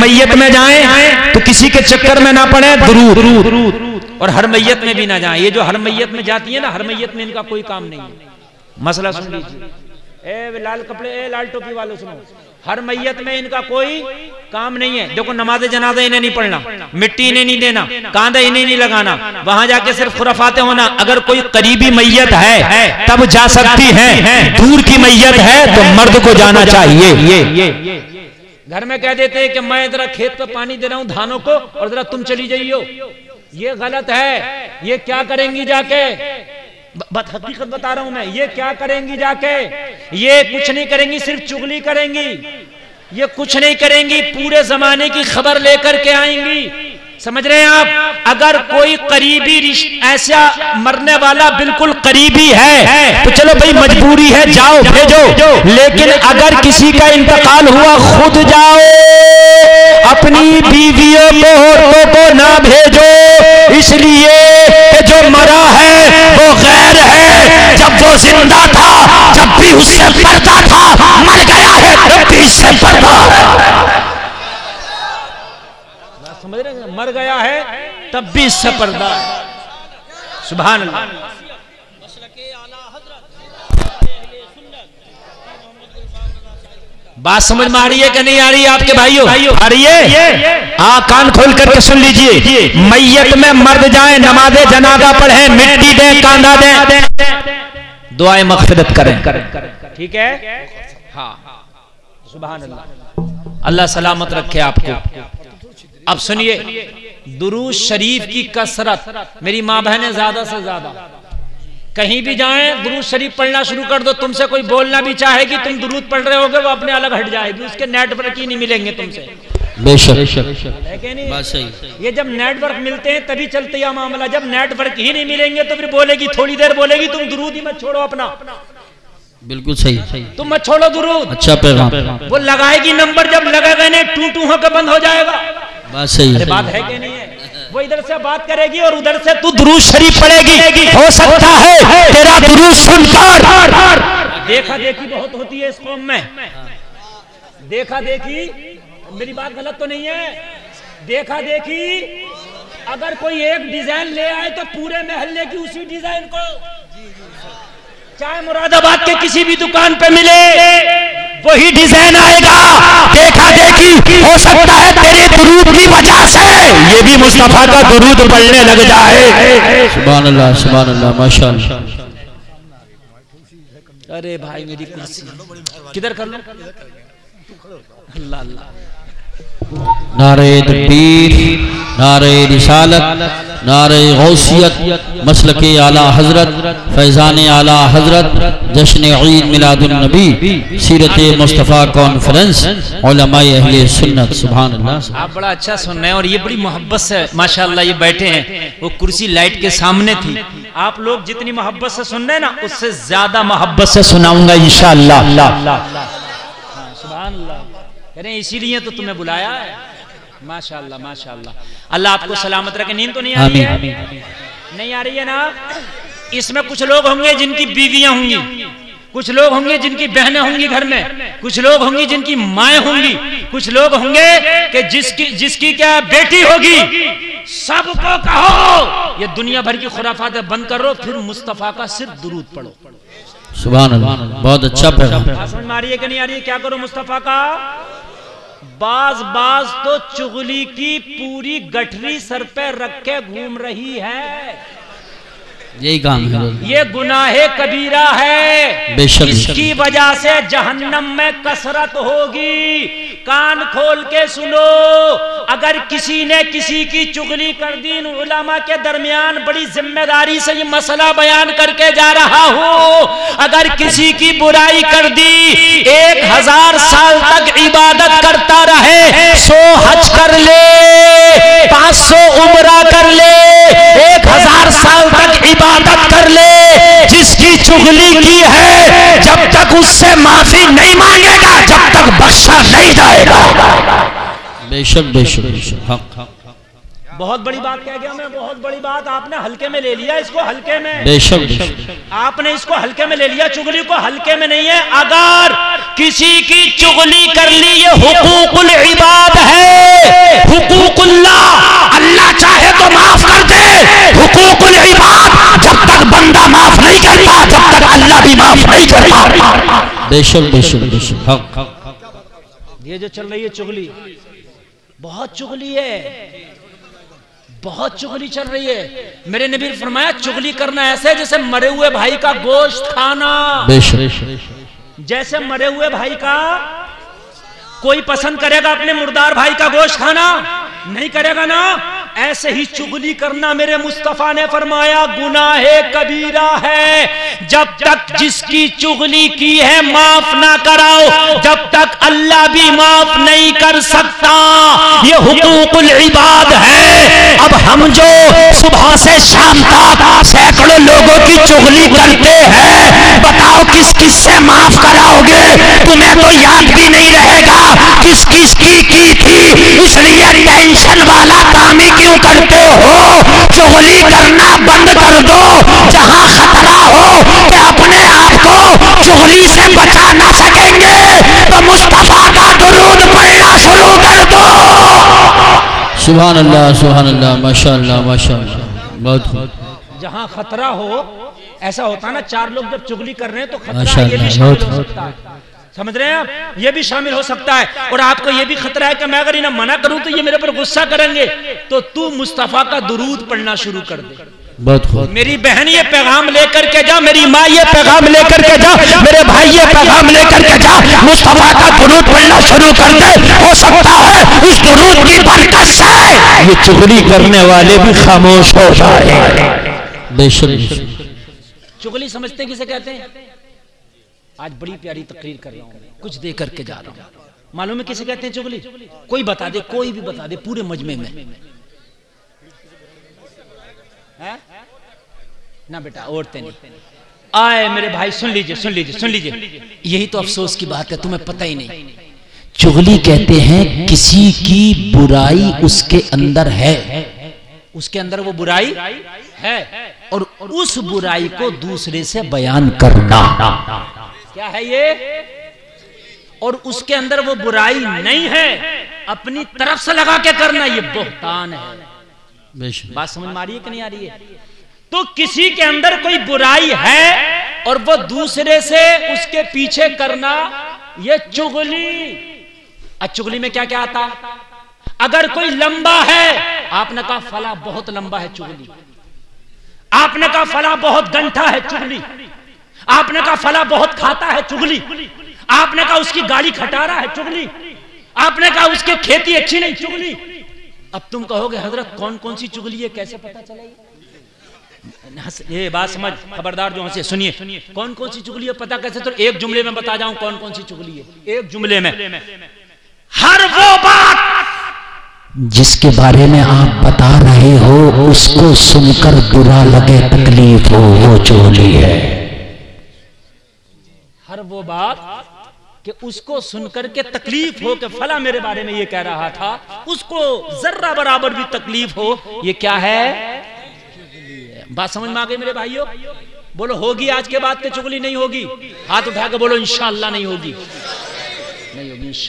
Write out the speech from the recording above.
मैयत में जाएं तो किसी के चक्कर में ना पड़े, दुरूद। और हर मैयत में भी ना जाएं। ये जो हर मैयत में जाती है ना, हर मैयत में इनका कोई काम नहीं है। मसला सुन लीजिए, ए लाल कपड़े, ए लाल टोपी वालों सुनो, हर मैयत में इनका कोई काम नहीं है। देखो नमाज जनाजा इन्हें नहीं पढ़ना, मिट्टी इन्हें नहीं देना, कांधा इन्हें नहीं लगाना, वहां जाके सिर्फ खुराफाते होना। अगर कोई करीबी मैयत है तब जा सकती है, दूर की मैयत है तो मर्द को जाना चाहिए। घर में कह देते हैं कि मैं जरा खेत पे पानी दे रहा हूं धानों को और जरा तुम चली जाइयो, ये गलत है। ये क्या करेंगी जाके, हकीकत बता रहा हूं मैं, ये क्या करेंगी जाके, ये कुछ नहीं करेंगी, सिर्फ चुगली करेंगी। ये कुछ नहीं करेंगी, पूरे जमाने की खबर लेकर के आएंगी। समझ रहे हैं आप? अगर कोई करीबी ऐसा मरने वाला बिल्कुल करीबी है तो चलो भाई मजबूरी है, जाओ भेजो। लेकिन अगर किसी का इंतकाल हुआ, खुद जाओ, अपनी बीवियों को, औरतों को ना भेजो, इसलिए कि जो मरा है वो गैर है। जब वो जिंदा था जब भी उससे पर्दा था, मर गया है तब भी इससे पर्दा है। समझ रहे हैं? मर गया है तब भी इससे पर्दा है। सुभान अल्लाह। बात समझ में आ रही है कि नहीं आ रही है आपके भाइयों? आ रही है? हाँ, कान खोल करके सुन लीजिए। मैयत में मर्द जाए, नमाज़े जनाजा पढ़े, मिट्टी दें, कांधा दें, दुआएं मग़फ़िरत करें। ठीक है? हाँ, सुभान अल्लाह। अल्लाह सलामत रखे आपको। अब सुनिए, दुरूद शरीफ की कसरत, मेरी माँ बहनें ज्यादा से ज्यादा कहीं भी जाएं दुरूद शरीफ पढ़ना शुरू कर दो। तुमसे कोई बोलना भी चाहेगी, तुम दुरूद पढ़ रहे होगे, वो अपने अलग हट जाएगी, उसके नेटवर्क ही नहीं मिलेंगे तुमसे। बेशक है कि नहीं? बात सही। ये जब नेटवर्क मिलते हैं तभी चलते हैं मामला। जब नेटवर्क ही नहीं मिलेंगे तो फिर बोलेगी, थोड़ी देर बोलेगी, तुम दुरूद ही मत छोड़ो अपना। बिल्कुल सही, तुम मत छोड़ो दुरूद। अच्छा पैगाम। वो लगाएगी नंबर, जब लगेगा नहीं टू टू होकर बंद हो जाएगा। बात सही है। बात है कि नहीं है? वो इधर से बात करेगी और उधर से तू दुरूद शरीफ पढ़ेगी। हो सकता है तेरा दुरूद सुनकर देखा देखी बहुत होती है इस कौम में। देखा देखी, मेरी बात गलत तो नहीं है? देखा देखी, अगर कोई एक डिजाइन ले आए तो पूरे मोहल्ले की उसी डिजाइन को, चाहे मुरादाबाद के किसी भी दुकान पे मिले, वही डिजाइन आएगा। देखा देखी हो सकता है तेरे दुरूद की वजह से ये भी मुस्तफा का दुरूद पढ़ने लग जाए। सुभान अल्लाह, सुभान अल्लाह, माशाअल्लाह। अरे भाई मेरी कुर्सी किधर कर लो? अल्लाह अल्लाह। नारे तकबीर, नारे रिसालत, नारे गौसियत, मसलके आला हजरत, फैज़ान आला हजरत, जश्न ईद मिलादुन नबी, सीरत मुस्तफ़ा कॉन्फ्रेंस, उलमाए अहले सुन्नत। सुभान अल्लाह। आप बड़ा अच्छा सुन रहे हैं और ये बड़ी मोहब्बत से माशाअल्लाह ये बैठे हैं। वो कुर्सी लाइट के सामने थी। आप लोग जितनी मोहब्बत से सुन रहे हैं ना, उससे ज्यादा मोहब्बत से सुनाऊंगा इंशाअल्लाह। सुभान अल्लाह। इसीलिए तो तुम्हें बुलाया है। माशाअल्लाह, माशाअल्लाह। अल्लाह आपको सलामत रखे। नींद तो नहीं आ रही है? नहीं आ रही है ना? इसमें कुछ लोग होंगे जिनकी बीवियां होंगी, कुछ लोग होंगे जिनकी बहनें होंगी घर में, कुछ लोग होंगी जिनकी माएँ होंगी, कुछ लोग होंगे कि जिसकी क्या बेटी होगी। सबको कहो ये दुनिया भर की खुराफात बंद करो, फिर मुस्तफा का सिर्फ दुरूद पढ़ो। सुभान अल्लाह। बहुत अच्छा पैगाम। समझ में आ रही है कि नहीं आ रही है? क्या करो मुस्तफा का? बाज तो चुगली की पूरी गठरी सर पे रख के घूम रही है। यही काम है। ये गुनाहे कबीरा है, इसकी वजह से जहन्नम में कसरत होगी। कान खोल के सुनो, अगर किसी ने किसी की चुगली कर दी, उलमा के दरमियान बड़ी जिम्मेदारी से ये मसला बयान करके जा रहा हूँ। अगर किसी की बुराई कर दी, 1000 साल तक इबादत करता रहे, 100 हज कर ले, 500 उम्रा कर ले, 1000 साल तक इबादत कर ले, जिसकी चुगली की है जब तक उससे माफी नहीं मांगेगा, जब तक बख्शा नहीं जाएगा। बेशक बेशक बेशक। बहुत बड़ी बात कह गया मैं, बहुत बड़ी बात। आपने हल्के में ले लिया इसको, हल्के में। बेशक बेशक आपने इसको हल्के में ले लिया, चुगली को हल्के में नहीं है। अगर किसी की चुगली कर ली, ये हुकूकुल इबाद है। बेशक बेशक बेशक। हक ये जो चल रही है चुगली, बहुत चुगली है, बहुत चुगली चल रही है। मेरे नबी ने फरमाया चुगली करना ऐसे जैसे मरे हुए भाई का गोश्त खाना। जैसे मरे हुए भाई का, कोई पसंद करेगा अपने मुर्दार भाई का गोश्त खाना? नहीं करेगा ना। ऐसे ही चुगली करना मेरे मुस्तफा ने फरमाया गुनाहे कबीरा है। जब तक जिसकी चुगली की है माफ ना कराओ, जब तक अल्लाह भी माफ नहीं कर सकता। ये हुकूकुल इबाद है। अब हम जो सुबह से शाम तक सैकड़ों लोगों की चुगली करते हैं, बताओ किस किस से माफ कराओगे? तुम्हें तो याद भी नहीं रहेगा किस किस की थी। इसलिए टेंशन वाला काम ही क्यों करते हो? चुगली करना बंद कर दो। जहां खतरा हो कि अपने आप को चुगली से बचा ना सकेंगे तो मुस्तफा का दुरूद पढ़ना शुरू कर दो। सुभान अल्लाह माशाअल्लाह माशाअल्लाह। बहुत जहां खतरा हो, ऐसा होता ना, चार लोग जब चुगली कर रहे हैं तो खतरा ये भी शामिल हो सकता है। समझ रहे हैं आप? ये भी शामिल हो सकता है। और आपको ये भी खतरा है कि मैं अगर इन्हें मना करूं तो ये मेरे पर गुस्सा करेंगे, तो तू मुस्तफा का दुरूद पढ़ना शुरू कर दे। बहुत मेरी बहन ये पैगाम लेकर के जा, मेरी माँ ये पैगाम लेकर के जा, मेरे भाई ये पैगाम लेकर के जा, मुस्तफा का दुरूद पढ़ना शुरू कर दे। हो सकता है उस दुरूद की बरकत से ये चुगली करने वाले भी खामोश हो जाए। बेशक। चुगली समझते किसे कहते हैं? आज बड़ी प्यारी तकरीर कर रहा हूं, कुछ दे करके जा रहा हूं। मालूम है किसे कहते हैं चुगली? कोई बता दे, कोई भी बता दे पूरे मजमे में। है? ना बेटा, औरतें नहीं। आए मेरे भाई, सुन लीजिए सुन लीजिए सुन लीजिए। यही तो अफसोस की बात है, तुम्हें पता ही नहीं। चुगली कहते हैं किसी की बुराई उसके अंदर है, उसके अंदर वो बुराई है और उस बुराई को दूसरे से बयान करना। क्या है ये? और उसके अंदर वो बुराई नहीं है, अपनी तरफ से लगा के करना, ये बहतान है। बात समझ में आ रही है कि नहीं आ रही है? तो किसी के अंदर कोई बुराई है और वो दूसरे से उसके पीछे करना, ये चुगली। चुगली में क्या क्या आता? अगर कोई लंबा है, आपने कहा फला बहुत लंबा है, चुगली। आपने कहा फला बहुत गंठा है, चुगली। आपने कहा फला बहुत खाता है, चुगली। आपने कहा उसकी गाड़ी खटारा है, चुगली। आपने कहा उसकी खेती अच्छी नहीं, चुगली। अब तुम कहोगे हजरत कौन कौन सी चुगली है, कैसे पता चलेगी? ये बात समझ, खबरदार जो हंसे सुनिए। कौन कौन सी चुगली है पता कैसे? तो एक जुमले में बता जाऊं कौन कौन सी चुगली है। एक जुमले में, हर वो बात जिसके बारे में आप बता रहे हो उसको सुनकर बुरा लगे, तकलीफ हो, वो चुगली है। हर वो बात कि उसको सुनकर के तकलीफ हो कि फला मेरे बारे में ये कह रहा था, उसको जर्रा बराबर भी तकलीफ हो, ये क्या है? बात समझ में आ गई मेरे भाइयों? बोलो होगी आज के बाद के चुगली नहीं होगी? हाथ उठा के बोलो इंशाअल्लाह नहीं होगी, नहीं होगी इंशाअल्लाह।